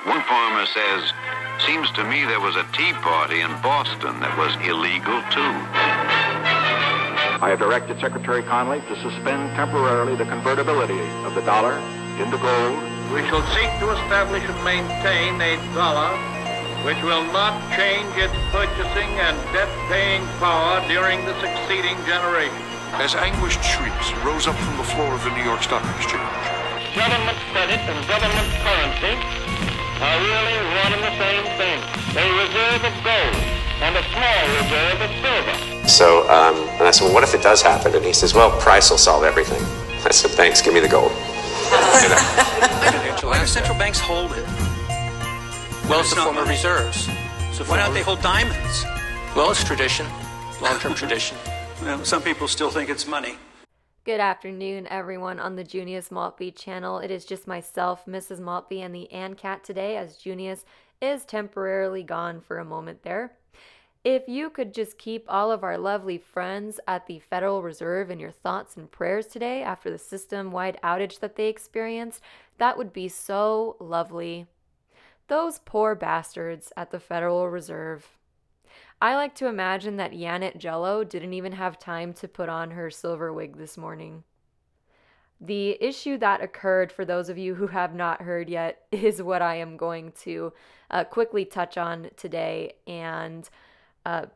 One farmer says, seems to me there was a tea party in Boston that was illegal too. I have directed Secretary Connally to suspend temporarily the convertibility of the dollar into gold. We shall seek to establish and maintain a dollar which will not change its purchasing and debt-paying power during the succeeding generation. As anguished shrieks rose up from the floor of the New York Stock Exchange. Government credit and government currency are really one and the same thing. A reserve of gold and a small reserve of silver. So, and I said, well, what if it does happen? And he says, well, price will solve everything. I said, thanks, give me the gold. Why do central banks hold it? Well, it's a form of reserves. So why don't they hold diamonds? Well, it's tradition, long-term tradition. Well, some people still think it's money. Good afternoon, everyone on the Junius Maltby channel. It is just myself, Mrs. Maltby, and the AFFIAT today, as Junius is temporarily gone for a moment there. If you could just keep all of our lovely friends at the Federal Reserve in your thoughts and prayers today after the system-wide outage that they experienced, that would be so lovely. Those poor bastards at the Federal Reserve. I like to imagine that Janet Jello didn't even have time to put on her silver wig this morning. The issue that occurred, for those of you who have not heard yet, is what I am going to quickly touch on today, and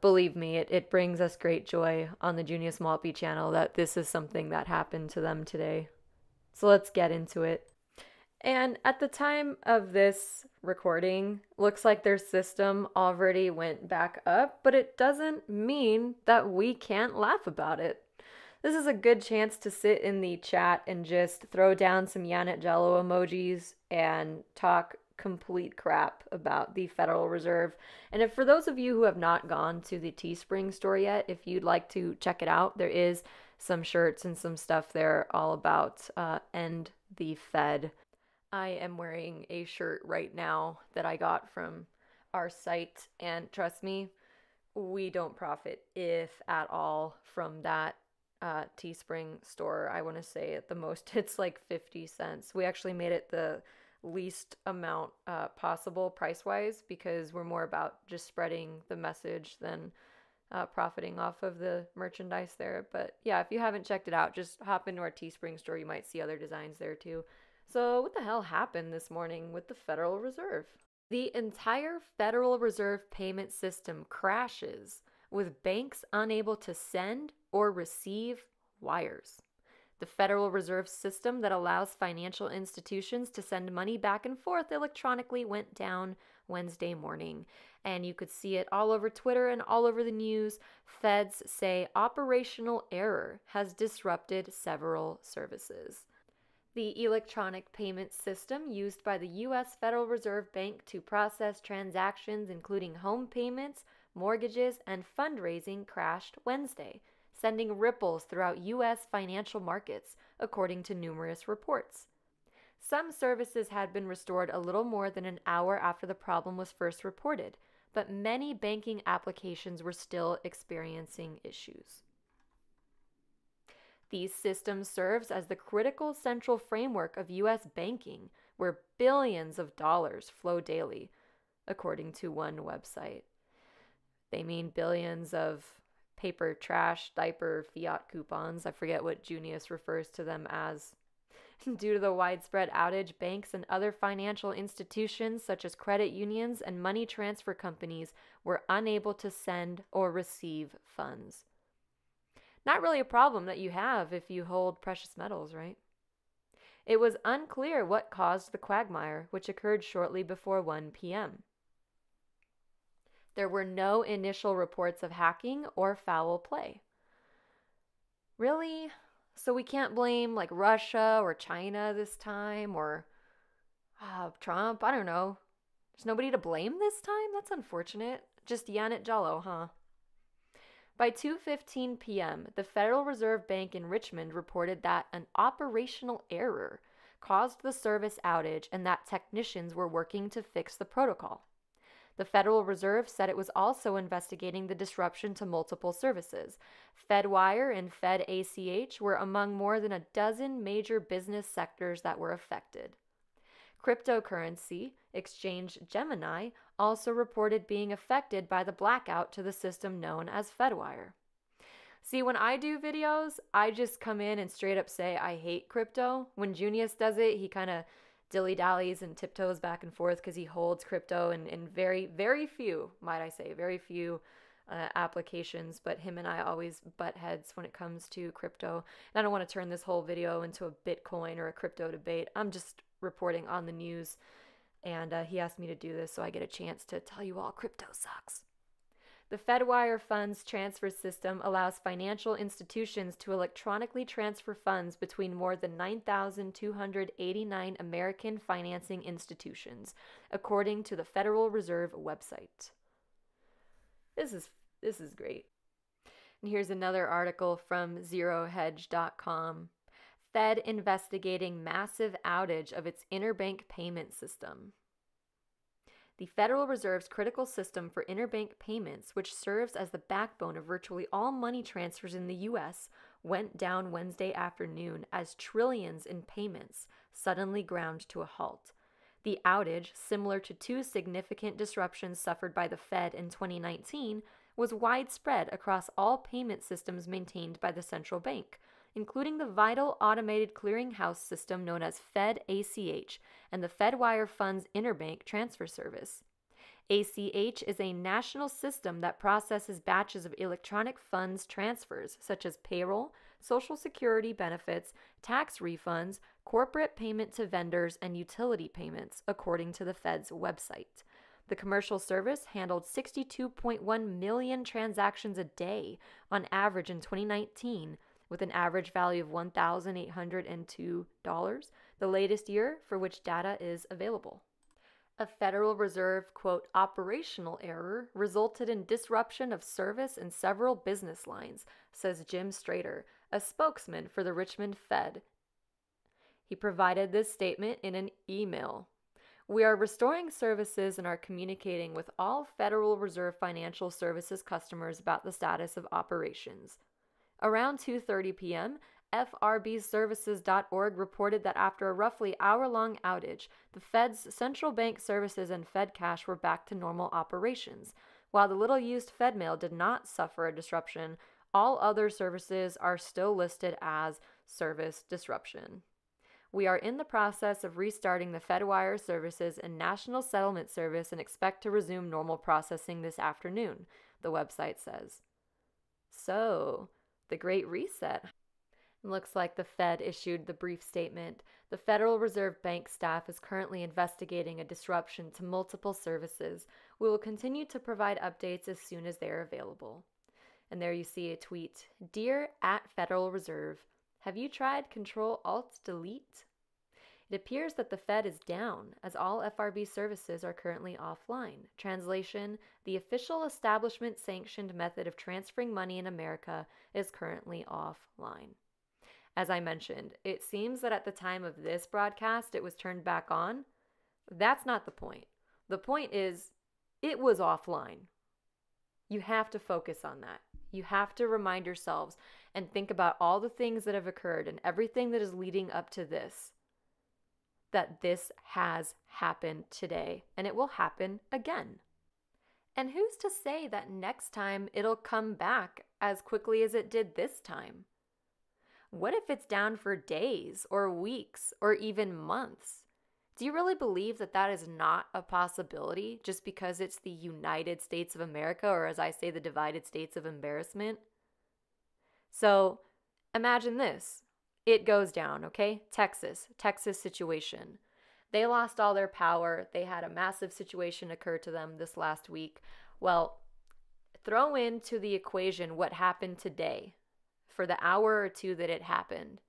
believe me, it brings us great joy on the Junius Maltby channel that this is something that happened to them today. So let's get into it. And at the time of this recording, looks like their system already went back up, but it doesn't mean that we can't laugh about it. This is a good chance to sit in the chat and just throw down some Janet Jello emojis and talk complete crap about the Federal Reserve. And if for those of you who have not gone to the Teespring store yet, if you'd like to check it out, there is some shirts and some stuff there all about End the Fed. I am wearing a shirt right now that I got from our site, and trust me, we don't profit, if at all, from that Teespring store. I want to say at the most it's like 50 cents. We actually made it the least amount possible price-wise because we're more about just spreading the message than profiting off of the merchandise there. But yeah, if you haven't checked it out, just hop into our Teespring store. You might see other designs there too. So what the hell happened this morning with the Federal Reserve? The entire Federal Reserve payment system crashes with banks unable to send or receive wires. The Federal Reserve system that allows financial institutions to send money back and forth electronically went down Wednesday morning. And you could see it all over Twitter and all over the news. Feds say operational error has disrupted several services. The electronic payment system used by the U.S. Federal Reserve Bank to process transactions including home payments, mortgages, and fundraising crashed Wednesday, sending ripples throughout U.S. financial markets, according to numerous reports. Some services had been restored a little more than an hour after the problem was first reported, but many banking applications were still experiencing issues. These systems serves as the critical central framework of U.S. banking, where billions of dollars flow daily, according to one website. They mean billions of paper trash, diaper, fiat coupons. I forget what Junius refers to them as. Due to the widespread outage, banks and other financial institutions such as credit unions and money transfer companies were unable to send or receive funds. Not really a problem that you have if you hold precious metals, right? It was unclear what caused the quagmire, which occurred shortly before 1 p.m. There were no initial reports of hacking or foul play. Really? So we can't blame like Russia or China this time, or Trump? I don't know. There's nobody to blame this time? That's unfortunate. Just Janet Jello, huh? By 2:15 p.m., the Federal Reserve Bank in Richmond reported that an operational error caused the service outage and that technicians were working to fix the protocol. The Federal Reserve said it was also investigating the disruption to multiple services. FedWire and FedACH were among more than a dozen major business sectors that were affected. Cryptocurrency exchange Gemini also reported being affected by the blackout to the system known as Fedwire. See, when I do videos, I just come in and straight up say I hate crypto. When Junius does it, he kind of dilly-dallies and tiptoes back and forth because he holds crypto in very, very few, might I say, very few applications, but him and I always butt heads when it comes to crypto. And I don't want to turn this whole video into a Bitcoin or a crypto debate. I'm just reporting on the news, and he asked me to do this so I get a chance to tell you all crypto sucks. The Fedwire funds transfer system allows financial institutions to electronically transfer funds between more than 9,289 American financing institutions, according to the Federal Reserve website. This is great. And here's another article from ZeroHedge.com. Fed investigating massive outage of its interbank payment system. The Federal Reserve's critical system for interbank payments, which serves as the backbone of virtually all money transfers in the U.S., went down Wednesday afternoon as trillions in payments suddenly ground to a halt. The outage, similar to two significant disruptions suffered by the Fed in 2019, was widespread across all payment systems maintained by the central bank, including the vital automated clearinghouse system known as Fed ACH and the Fedwire Funds Interbank Transfer Service. ACH is a national system that processes batches of electronic funds transfers such as payroll, Social Security benefits, tax refunds, corporate payment to vendors, and utility payments, according to the Fed's website. The commercial service handled 62.1 million transactions a day on average in 2019, with an average value of $1,802, the latest year for which data is available. A Federal Reserve, quote, operational error resulted in disruption of service in several business lines, says Jim Strader, a spokesman for the Richmond Fed. He provided this statement in an email. We are restoring services and are communicating with all Federal Reserve Financial Services customers about the status of operations. Around 2:30 p.m., FRBServices.org reported that after a roughly hour-long outage, the Fed's central bank services and Fed cash were back to normal operations. While the little-used FedMail did not suffer a disruption, all other services are still listed as service disruption. We are in the process of restarting the Fedwire services and National Settlement Service and expect to resume normal processing this afternoon, the website says. So, the Great Reset. Looks like the Fed issued the brief statement. The Federal Reserve Bank staff is currently investigating a disruption to multiple services. We will continue to provide updates as soon as they are available. And there you see a tweet. Dear @Federal Reserve, have you tried Control-Alt-Delete? It appears that the Fed is down, as all FRB services are currently offline. Translation, the official establishment-sanctioned method of transferring money in America is currently offline. As I mentioned, it seems that at the time of this broadcast, it was turned back on. That's not the point. The point is, it was offline. You have to focus on that. You have to remind yourselves and think about all the things that have occurred and everything that is leading up to this. That this has happened today, and it will happen again. And who's to say that next time it'll come back as quickly as it did this time? What if it's down for days or weeks or even months? Do you really believe that that is not a possibility just because it's the United States of America, or as I say, the divided states of embarrassment? So imagine this. It goes down, okay? Texas situation. They lost all their power. They had a massive situation occur to them this last week. Well, throw into the equation what happened today for the hour or two that it happened.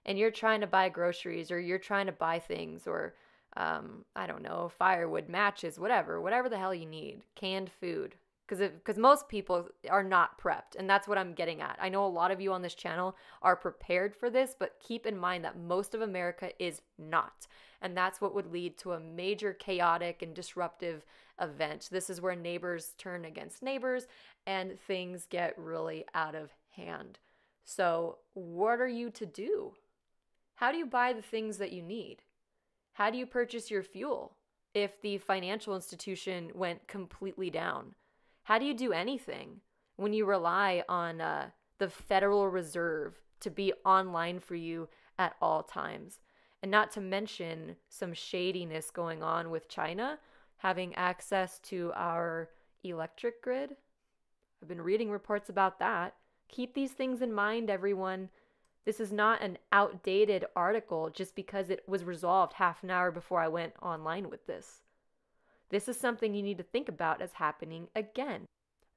And you're trying to buy groceries, or you're trying to buy things, or, I don't know, firewood, matches, whatever the hell you need, canned food. Because most people are not prepped, and that's what I'm getting at. I know a lot of you on this channel are prepared for this, but keep in mind that most of America is not. And that's what would lead to a major chaotic and disruptive event. This is where neighbors turn against neighbors and things get really out of hand. So what are you to do? How do you buy the things that you need? How do you purchase your fuel if the financial institution went completely down? How do you do anything when you rely on the Federal Reserve to be online for you at all times? And not to mention some shadiness going on with China having access to our electric grid. I've been reading reports about that. Keep these things in mind, everyone. This is not an outdated article just because it was resolved half an hour before I went online with this. This is something you need to think about as happening again.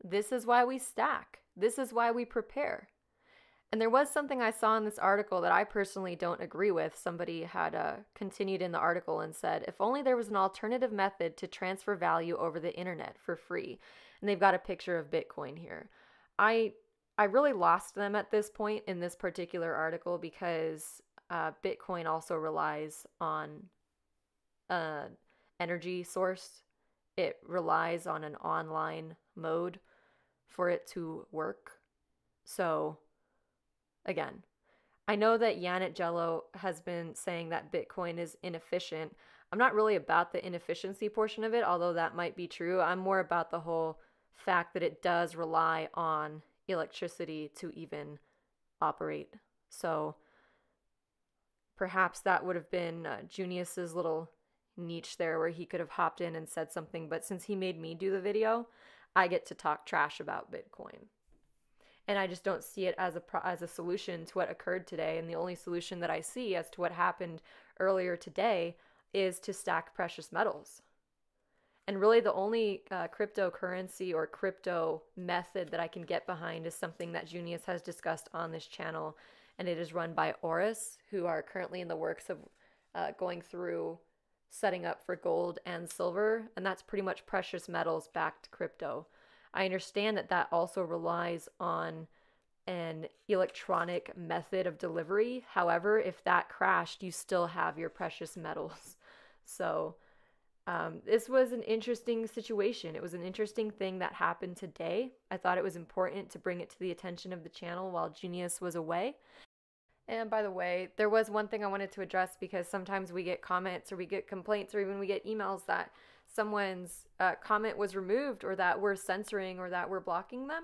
This is why we stack. This is why we prepare. And there was something I saw in this article that I personally don't agree with. Somebody had continued in the article and said, if only there was an alternative method to transfer value over the internet for free. And they've got a picture of Bitcoin here. I really lost them at this point in this particular article because Bitcoin also relies on an energy source. It relies on an online mode for it to work. So again, I know that Janet Jello has been saying that Bitcoin is inefficient. I'm not really about the inefficiency portion of it, although that might be true. I'm more about the whole fact that it does rely on electricity to even operate. So perhaps that would have been Junius's little niche there where he could have hopped in and said something. But since he made me do the video, I get to talk trash about Bitcoin. And I just don't see it as a solution to what occurred today. And the only solution that I see as to what happened earlier today is to stack precious metals. And really the only cryptocurrency or crypto method that I can get behind is something that Junius has discussed on this channel. And it is run by Oris, who are currently in the works of going through setting up for gold and silver. And that's pretty much precious metals backed crypto. I understand that that also relies on an electronic method of delivery. However, if that crashed, you still have your precious metals. So this was an interesting situation. It was an interesting thing that happened today. I thought it was important to bring it to the attention of the channel while Junius was away. And by the way, there was one thing I wanted to address because sometimes we get comments or we get complaints or even we get emails that someone's comment was removed or that we're censoring or that we're blocking them.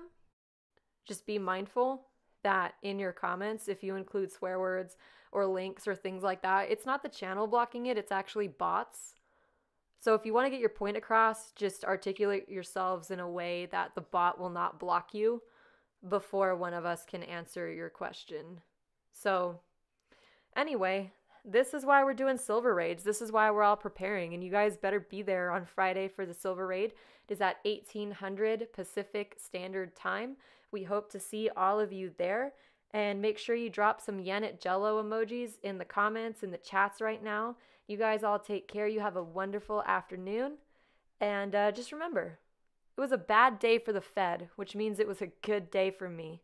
Just be mindful that in your comments, if you include swear words or links or things like that, it's not the channel blocking it, it's actually bots. So if you want to get your point across, just articulate yourselves in a way that the bot will not block you before one of us can answer your question. So anyway, this is why we're doing silver raids. This is why we're all preparing, and you guys better be there on Friday for the silver raid. It is at 1800 Pacific Standard Time. We hope to see all of you there, and make sure you drop some Janet Jello emojis in the comments, in the chats right now. You guys all take care. You have a wonderful afternoon, and just remember, it was a bad day for the Fed, which means it was a good day for me.